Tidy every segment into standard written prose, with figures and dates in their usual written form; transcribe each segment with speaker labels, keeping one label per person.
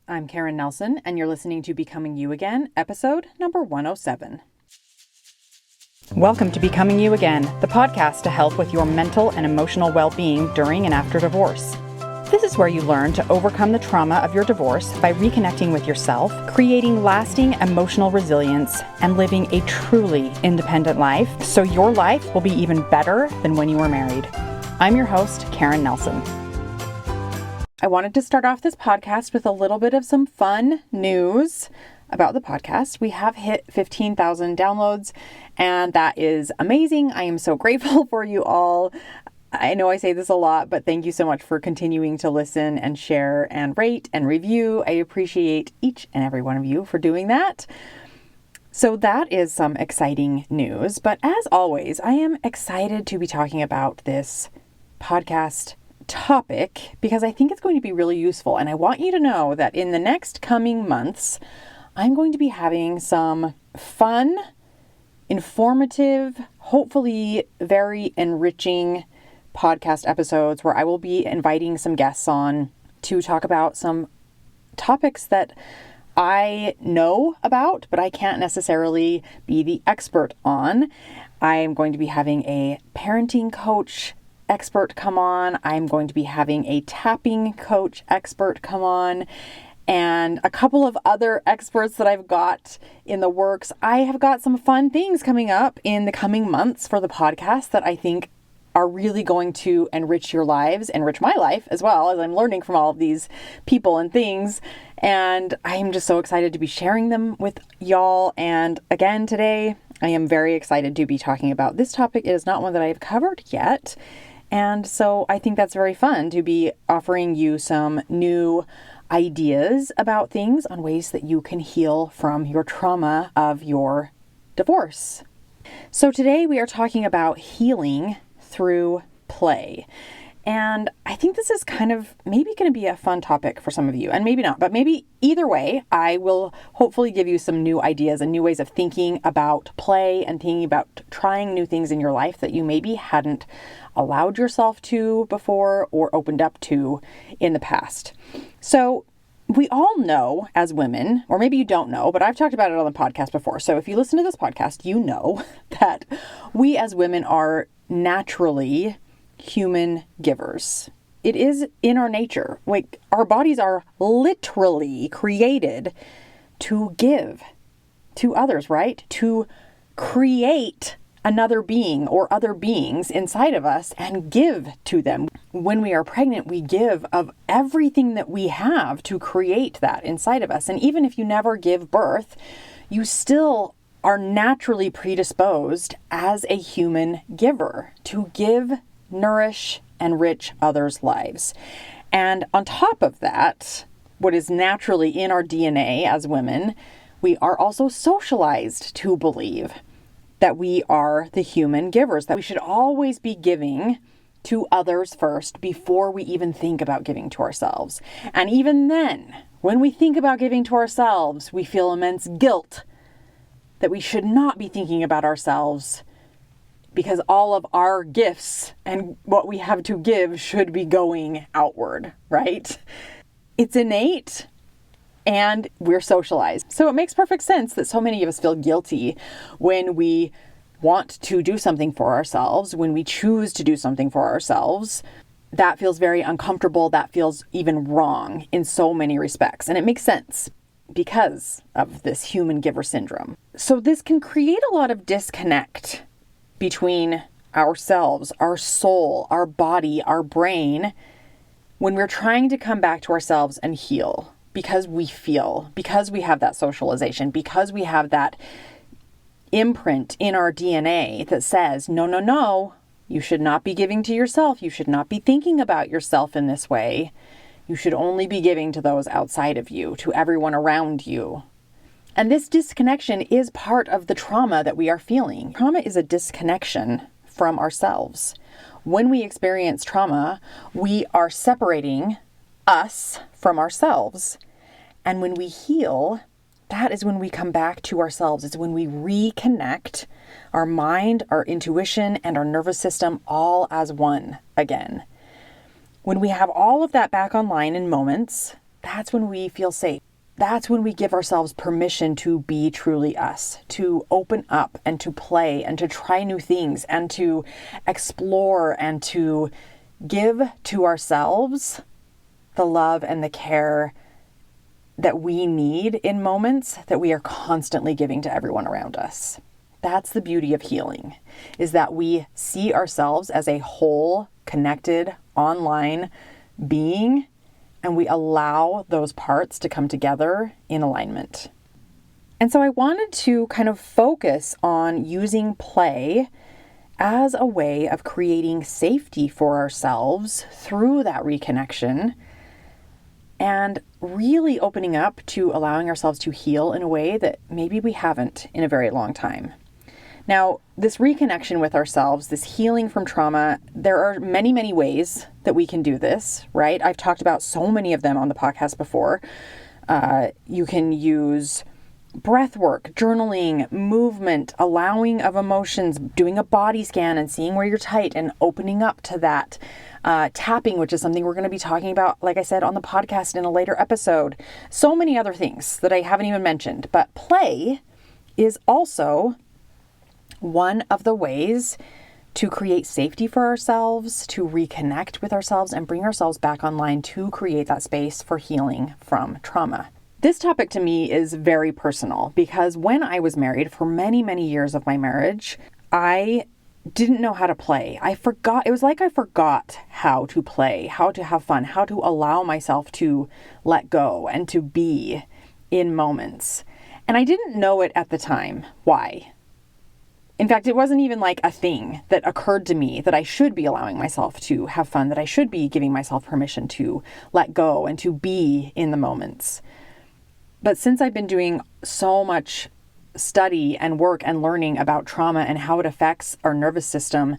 Speaker 1: I'm Karen Nelson, and you're listening to Becoming You Again, episode number 107. Welcome to Becoming You Again, the podcast to help with your mental and emotional well-being during and after divorce. This is where you learn to overcome the trauma of your divorce by reconnecting with yourself, creating lasting emotional resilience, and living a truly independent life so your life will be even better than when you were married. I'm your host, Karen Nelson. I wanted to start off this podcast with a little bit of some fun news about the podcast. We have hit 15,000 downloads, and that is amazing. I am so grateful for you all. I know I say this a lot, but thank you so much for continuing to listen and share and rate and review. I appreciate each and every one of you for doing that. So that is some exciting news. But as always, I am excited to be talking about this podcast topic because I think it's going to be really useful. And I want you to know that in the next coming months, I'm going to be having some fun, informative, hopefully very enriching podcast episodes where I will be inviting some guests on to talk about some topics that I know about, but I can't necessarily be the expert on. I am going to be having a parenting coach expert come on. I'm going to be having a tapping coach expert come on, and a couple of other experts that I've got in the works. I have got some fun things coming up in the coming months for the podcast that I think are really going to enrich your lives, enrich my life as well, as I'm learning from all of these people and things. And I am just so excited to be sharing them with y'all. And again, today, I am very excited to be talking about this topic. It is not one that I have covered yet. And so I think that's very fun to be offering you some new ideas about things on ways that you can heal from your trauma of your divorce. So today we are talking about healing through play. And I think this is kind of maybe going to be a fun topic for some of you, and maybe not, but maybe either way, I will hopefully give you some new ideas and new ways of thinking about play and thinking about trying new things in your life that you maybe hadn't allowed yourself to before or opened up to in the past. So we all know as women, or maybe you don't know, but I've talked about it on the podcast before. So if you listen to this podcast, you know that we as women are naturally human givers. It is in our nature. Like, our bodies are literally created to give to others, right? To create another being or other beings inside of us and give to them. When we are pregnant, we give of everything that we have to create that inside of us. And even if you never give birth, you still are naturally predisposed as a human giver to give, nourish, enrich others' lives. And on top of that, what is naturally in our DNA as women, we are also socialized to believe that we are the human givers, that we should always be giving to others first before we even think about giving to ourselves. And even then, when we think about giving to ourselves, we feel immense guilt that we should not be thinking about ourselves because all of our gifts and what we have to give should be going outward, right? It's innate and we're socialized. So it makes perfect sense that so many of us feel guilty when we want to do something for ourselves, when we choose to do something for ourselves. That feels very uncomfortable. That feels even wrong in so many respects. And it makes sense because of this human giver syndrome. So this can create a lot of disconnect between ourselves, our soul, our body, our brain, when we're trying to come back to ourselves and heal because we feel, because we have that socialization, because we have that imprint in our DNA that says, no, no, no, you should not be giving to yourself. You should not be thinking about yourself in this way. You should only be giving to those outside of you, to everyone around you. And this disconnection is part of the trauma that we are feeling. Trauma is a disconnection from ourselves. When we experience trauma, we are separating us from ourselves. And when we heal, that is when we come back to ourselves. It's when we reconnect our mind, our intuition, and our nervous system all as one again. When we have all of that back online in moments, that's when we feel safe. That's when we give ourselves permission to be truly us, to open up and to play and to try new things and to explore and to give to ourselves the love and the care that we need in moments that we are constantly giving to everyone around us. That's the beauty of healing, is that we see ourselves as a whole, connected, online being, and we allow those parts to come together in alignment. And so I wanted to kind of focus on using play as a way of creating safety for ourselves through that reconnection and really opening up to allowing ourselves to heal in a way that maybe we haven't in a very long time. Now, this reconnection with ourselves, this healing from trauma, there are many, many ways that we can do this, right? I've talked about so many of them on the podcast before. You can use breath work, journaling, movement, allowing of emotions, doing a body scan and seeing where you're tight and opening up to that. Tapping, which is something we're going to be talking about, like I said, on the podcast in a later episode. So many other things that I haven't even mentioned. But play is also one of the ways to create safety for ourselves, to reconnect with ourselves and bring ourselves back online to create that space for healing from trauma. This topic to me is very personal because when I was married for many, many years of my marriage, I didn't know how to play. It was like I forgot how to play, how to have fun, how to allow myself to let go and to be in moments. And I didn't know it at the time. Why? In fact, it wasn't even like a thing that occurred to me that I should be allowing myself to have fun, that I should be giving myself permission to let go and to be in the moments. But since I've been doing so much study and work and learning about trauma and how it affects our nervous system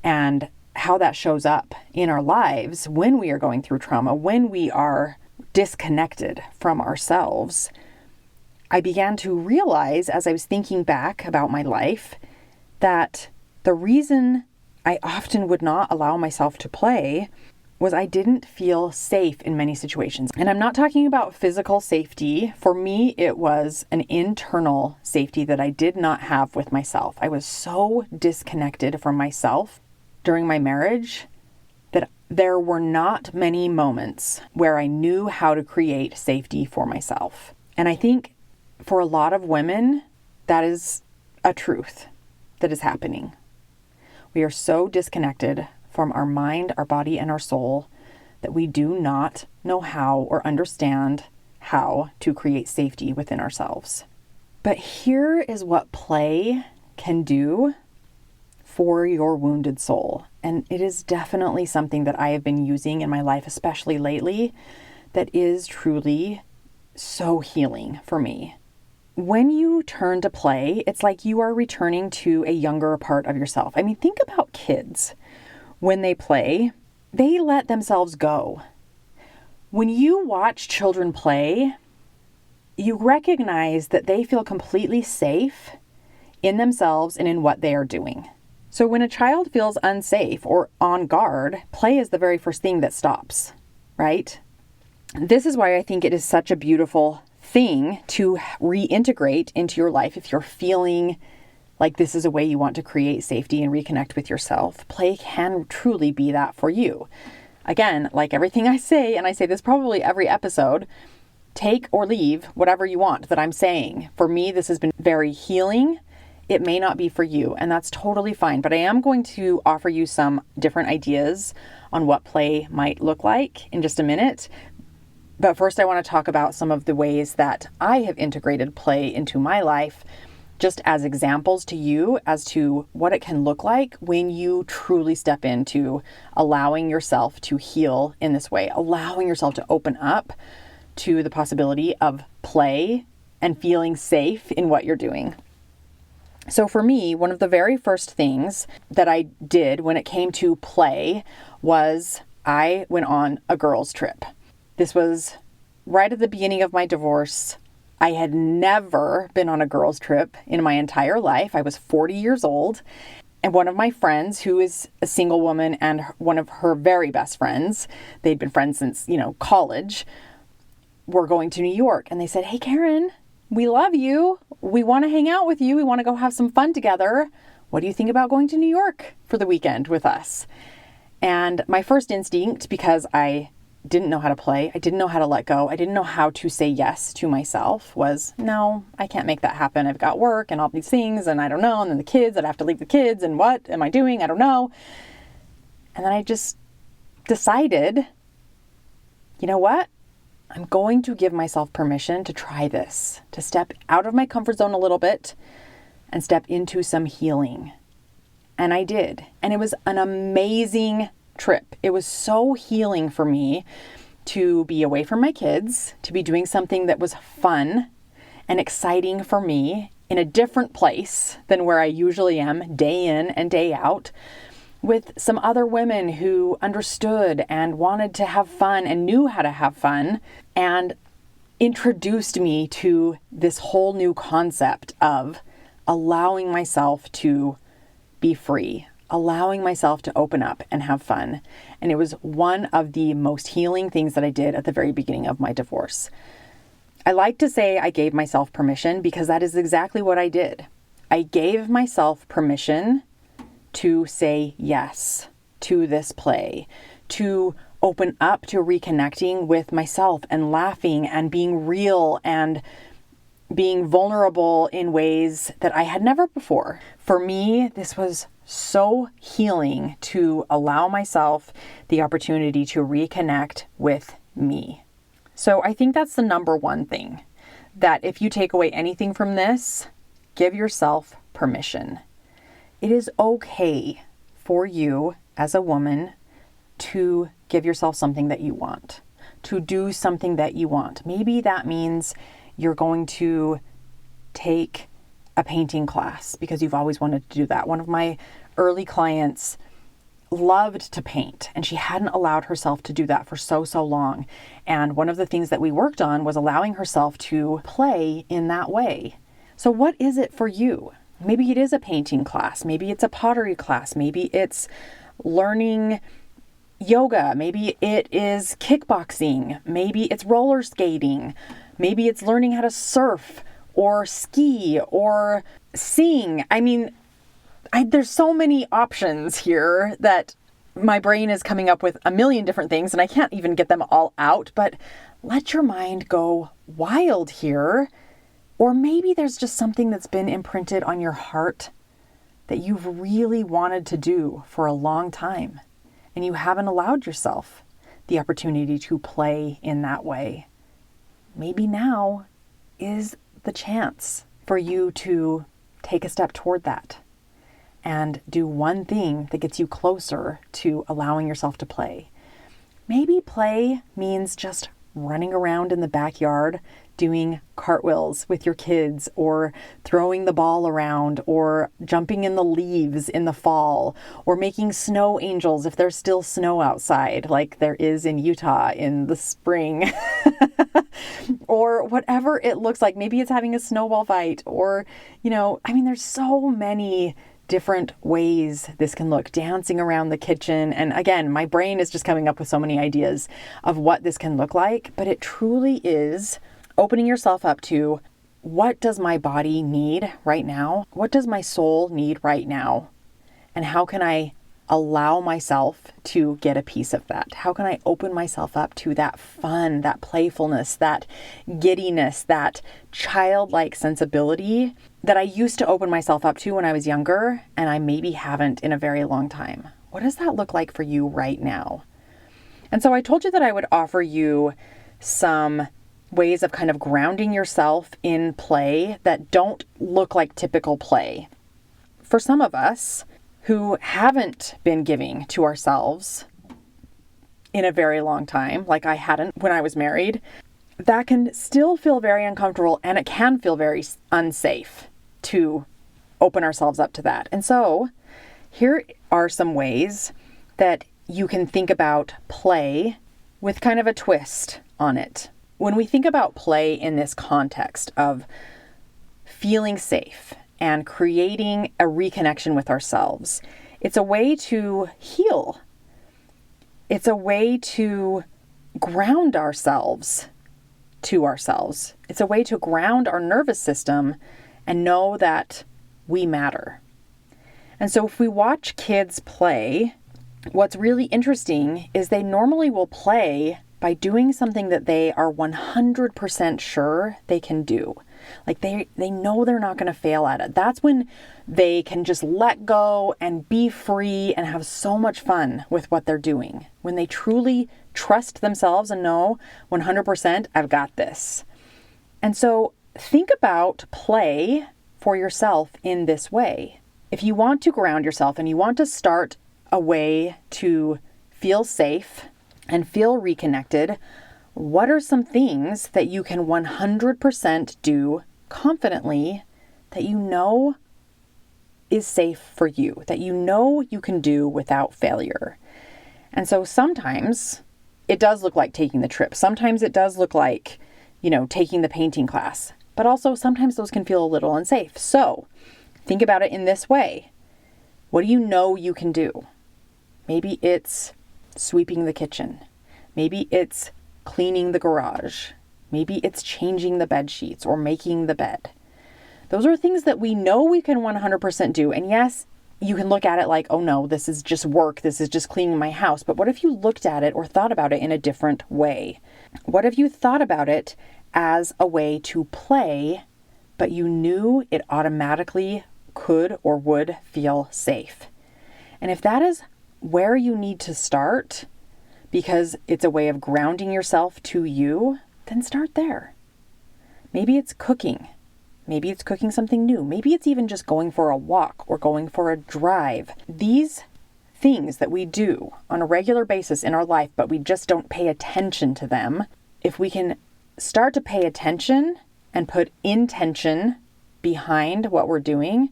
Speaker 1: and how that shows up in our lives when we are going through trauma, when we are disconnected from ourselves, I began to realize as I was thinking back about my life that the reason I often would not allow myself to play was I didn't feel safe in many situations. And I'm not talking about physical safety. For me, it was an internal safety that I did not have with myself. I was so disconnected from myself during my marriage that there were not many moments where I knew how to create safety for myself. And I think for a lot of women, that is a truth that is happening. We are so disconnected from our mind, our body, and our soul that we do not know how or understand how to create safety within ourselves. But here is what play can do for your wounded soul. And it is definitely something that I have been using in my life, especially lately, that is truly so healing for me. When you turn to play, it's like you are returning to a younger part of yourself. I mean, think about kids. When they play, they let themselves go. When you watch children play, you recognize that they feel completely safe in themselves and in what they are doing. So when a child feels unsafe or on guard, play is the very first thing that stops, right? This is why I think it is such a beautiful thing to reintegrate into your life if you're feeling like this is a way you want to create safety and reconnect with yourself. Play can truly be that for you. Again, like everything I say, and I say this probably every episode, take or leave whatever you want that I'm saying. For me, this has been very healing. It may not be for you, and that's totally fine. But I am going to offer you some different ideas on what play might look like in just a minute. But first, I want to talk about some of the ways that I have integrated play into my life, just as examples to you as to what it can look like when you truly step into allowing yourself to heal in this way, allowing yourself to open up to the possibility of play and feeling safe in what you're doing. So for me, one of the very first things that I did when it came to play was I went on a girls' trip. This was right at the beginning of my divorce. I had never been on a girls' trip in my entire life. I was 40 years old. And one of my friends, who is a single woman, and one of her very best friends, they'd been friends since, college, were going to New York and they said, "Hey, Karen, we love you. We want to hang out with you. We want to go have some fun together. What do you think about going to New York for the weekend with us?" And my first instinct, because I didn't know how to play, I didn't know how to let go, I didn't know how to say yes to myself, was, no, I can't make that happen. I've got work and all these things and I don't know. And then the kids, I'd have to leave the kids and what am I doing? I don't know. And then I just decided, you know what? I'm going to give myself permission to try this, to step out of my comfort zone a little bit and step into some healing. And I did. And it was an amazing trip. It was so healing for me to be away from my kids, to be doing something that was fun and exciting for me in a different place than where I usually am day in and day out, with some other women who understood and wanted to have fun and knew how to have fun, and introduced me to this whole new concept of allowing myself to be free, allowing myself to open up and have fun. And it was one of the most healing things that I did at the very beginning of my divorce. I like to say I gave myself permission because that is exactly what I did. I gave myself permission to say yes to this play, to open up to reconnecting with myself and laughing and being real and being vulnerable in ways that I had never before. For me, this was so healing to allow myself the opportunity to reconnect with me. So I think that's the number one thing, that if you take away anything from this, give yourself permission. It is okay for you as a woman to give yourself something that you want, to do something that you want. Maybe that means you're going to take a painting class because you've always wanted to do that. One of my early clients loved to paint and she hadn't allowed herself to do that for so long. And one of the things that we worked on was allowing herself to play in that way. So what is it for you? Maybe it is a painting class. Maybe it's a pottery class. Maybe it's learning yoga. Maybe it is kickboxing. Maybe it's roller skating. Maybe it's learning how to surf or ski or sing. I mean, there's so many options here that my brain is coming up with a million different things and I can't even get them all out, but let your mind go wild here. Or maybe there's just something that's been imprinted on your heart that you've really wanted to do for a long time and you haven't allowed yourself the opportunity to play in that way. Maybe now is the chance for you to take a step toward that and do one thing that gets you closer to allowing yourself to play. Maybe play means just running around in the backyard, doing cartwheels with your kids, or throwing the ball around, or jumping in the leaves in the fall, or making snow angels if there's still snow outside, like there is in Utah in the spring, or whatever it looks like. Maybe it's having a snowball fight, or, there's so many different ways this can look. Dancing around the kitchen. And again, my brain is just coming up with so many ideas of what this can look like, but it truly is opening yourself up to, what does my body need right now? What does my soul need right now? And how can I allow myself to get a piece of that? How can I open myself up to that fun, that playfulness, that giddiness, that childlike sensibility that I used to open myself up to when I was younger, and I maybe haven't in a very long time? What does that look like for you right now? And so I told you that I would offer you some ways of kind of grounding yourself in play that don't look like typical play. For some of us who haven't been giving to ourselves in a very long time, like I hadn't when I was married, that can still feel very uncomfortable, and it can feel very unsafe to open ourselves up to that. And so here are some ways that you can think about play with kind of a twist on it. When we think about play in this context of feeling safe and creating a reconnection with ourselves, it's a way to heal. It's a way to ground ourselves, to ourselves. It's a way to ground our nervous system and know that we matter. And so if we watch kids play, what's really interesting is they normally will play by doing something that they are 100% sure they can do. Like they know they're not going to fail at it. That's when they can just let go and be free and have so much fun with what they're doing. When they truly trust themselves and know 100%, I've got this. And so think about play for yourself in this way. If you want to ground yourself and you want to start a way to feel safe and feel reconnected, what are some things that you can 100% do confidently that you know is safe for you, that you know you can do without failure? And so sometimes it does look like taking the trip. Sometimes it does look like, taking the painting class. But also sometimes those can feel a little unsafe. So think about it in this way. What do you know you can do? Maybe it's sweeping the kitchen. Maybe it's cleaning the garage. Maybe it's changing the bed sheets or making the bed. Those are things that we know we can 100% do. And yes, you can look at it like, oh no, this is just work. This is just cleaning my house. But what if you looked at it or thought about it in a different way? What if you thought about it as a way to play, but you knew it automatically could or would feel safe? And if that is where you need to start, because it's a way of grounding yourself to you, then start there. Maybe it's cooking. Maybe it's cooking something new. Maybe it's even just going for a walk or going for a drive. These things that we do on a regular basis in our life, but we just don't pay attention to them, if we can start to pay attention and put intention behind what we're doing,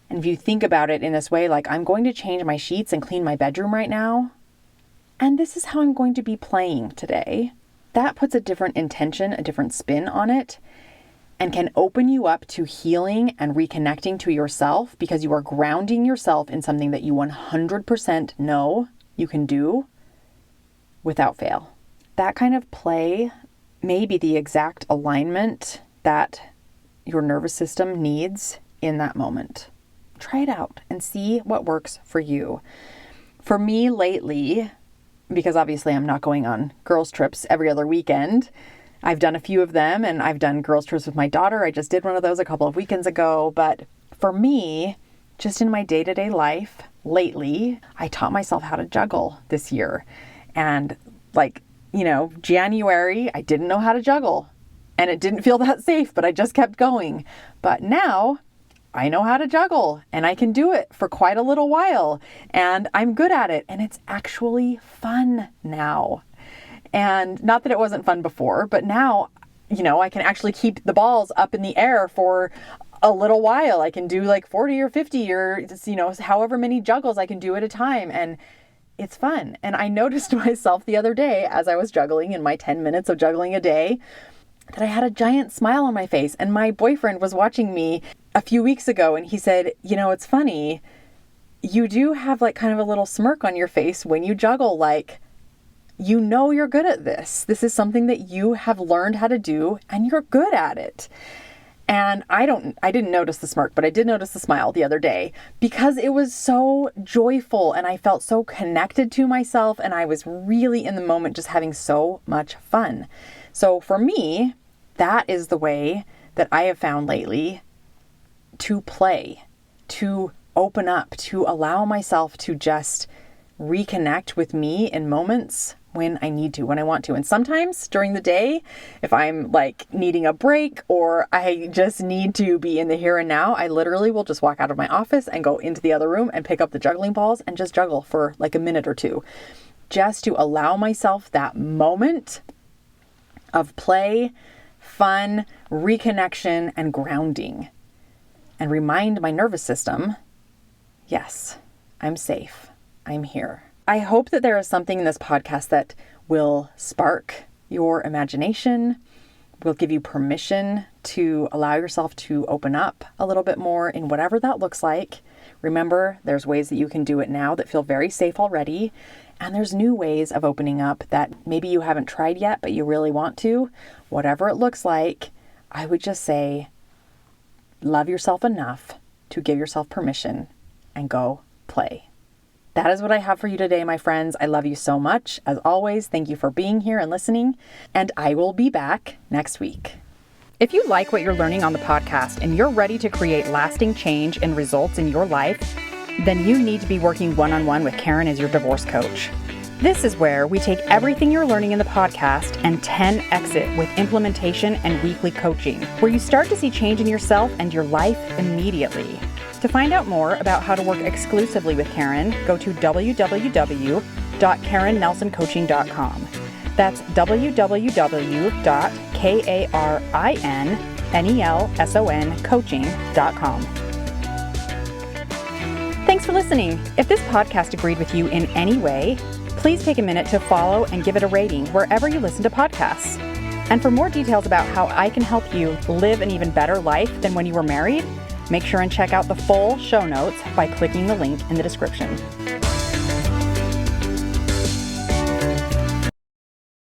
Speaker 1: and if you think about it in this way, like I'm going to change my sheets and clean my bedroom right now, and this is how I'm going to be playing today, that puts a different intention, a different spin on it, and can open you up to healing and reconnecting to yourself because you are grounding yourself in something that you 100% know you can do without fail. That kind of play may be the exact alignment that your nervous system needs in that moment. Try it out and see what works for you. For me lately, because obviously I'm not going on girls' trips every other weekend, I've done a few of them and I've done girls' trips with my daughter. I just did one of those a couple of weekends ago. But for me, just in my day-to-day life lately, I taught myself how to juggle this year. And January, I didn't know how to juggle and it didn't feel that safe, but I just kept going. But now I know how to juggle and I can do it for quite a little while and I'm good at it. And it's actually fun now. And not that it wasn't fun before, but now, I can actually keep the balls up in the air for a little while. I can do like 40 or 50 or, however many juggles I can do at a time. And it's fun. And I noticed myself the other day as I was juggling in my 10 minutes of juggling a day that I had a giant smile on my face. And my boyfriend was watching me a few weeks ago and he said, it's funny. You do have like kind of a little smirk on your face when you juggle, like, you're good at this. This is something that you have learned how to do and you're good at it. And I didn't notice the smirk, but I did notice the smile the other day because it was so joyful and I felt so connected to myself and I was really in the moment just having so much fun. So for me, that is the way that I have found lately to play, to open up, to allow myself to just reconnect with me in moments when I need to, when I want to. And sometimes during the day, if I'm like needing a break or I just need to be in the here and now, I literally will just walk out of my office and go into the other room and pick up the juggling balls and just juggle for like a minute or two, just to allow myself that moment of play, fun, reconnection, and grounding, and remind my nervous system, yes, I'm safe. I'm here. I hope that there is something in this podcast that will spark your imagination, will give you permission to allow yourself to open up a little bit more in whatever that looks like. Remember, there's ways that you can do it now that feel very safe already. And there's new ways of opening up that maybe you haven't tried yet, but you really want to. Whatever it looks like, I would just say, love yourself enough to give yourself permission and go play. That is what I have for you today, my friends. I love you so much. As always, thank you for being here and listening, and I will be back next week. If you like what you're learning on the podcast and you're ready to create lasting change and results in your life, then you need to be working one-on-one with Karen as your divorce coach. This is where we take everything you're learning in the podcast and 10x it with implementation and weekly coaching, where you start to see change in yourself and your life immediately. To find out more about how to work exclusively with Karen, go to www.karennelsoncoaching.com. That's www.karennelsoncoaching.com. Thanks for listening. If this podcast agreed with you in any way, please take a minute to follow and give it a rating wherever you listen to podcasts. And for more details about how I can help you live an even better life than when you were married, make sure and check out the full show notes by clicking the link in the description.